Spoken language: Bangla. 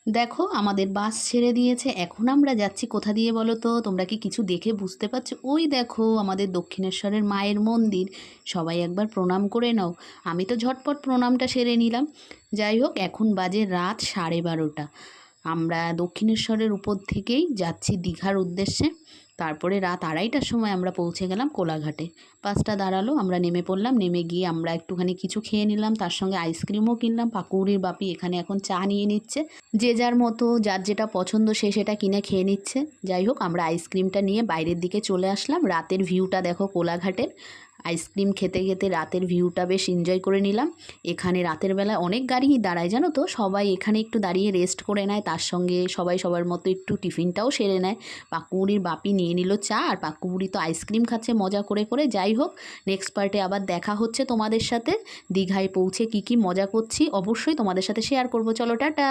দেখো আমাদের বাস ছেড়ে দিয়েছে। এখন আমরা যাচ্ছি কোথা দিয়ে বলো তো? তোমরা কি কিছু দেখে বুঝতে পারছো? ওই দেখো আমাদের দক্ষিণেশ্বরের মায়ের মন্দির। সবাই একবার প্রণাম করে নাও। আমি তো ঝটপট প্রণামটা সেরে নিলাম। যাই হোক, এখন বাজে রাত 12:30। আমরা দক্ষিণেশ্বরের উপর থেকেই যাচ্ছি দীঘার উদ্দেশ্যে। তারপরে রাত 2:30টার সময় আমরা পৌঁছে গেলাম কোলাঘাটে। বাসটা দাঁড়ালো, আমরা নেমে পড়লাম। নেমে গিয়ে আমরা একটুখানি কিছু খেয়ে নিলাম, তার সঙ্গে আইসক্রিমও কিনলাম। পাকুড়ির বাপি এখানে এখন চা নিয়ে নিচ্ছে। যে যার মতো যার যেটা পছন্দ সে সেটা কিনে খেয়ে নিচ্ছে। যাই হোক, আমরা আইসক্রিমটা নিয়ে বাইরের দিকে চলে আসলাম। রাতের ভিউটা দেখো কোলাঘাটের। আইসক্রিম খেতে খেতে রাতের ভিউটা বেশ এনজয় করে নিলাম। এখানে রাতের বেলায় অনেক গাড়ি দাঁড়ায় জানো তো, সবাই এখানে একটু দাঁড়িয়ে রেস্ট করে নেয়, তার সঙ্গে সবাই সবার মতো একটু টিফিনটাও সেরে নেয়। পাকুড়ির বাপি নিয়ে নিল চা, আর পাকুড়ি তো আইসক্রিম খাচ্ছে মজা করে করে। যাই হোক, নেক্সট পার্টে আবার দেখা হচ্ছে তোমাদের সাথে। দীঘায় পৌঁছে কি কি মজা করছি অবশ্যই তোমাদের সাথে শেয়ার করব। চলো টাটা।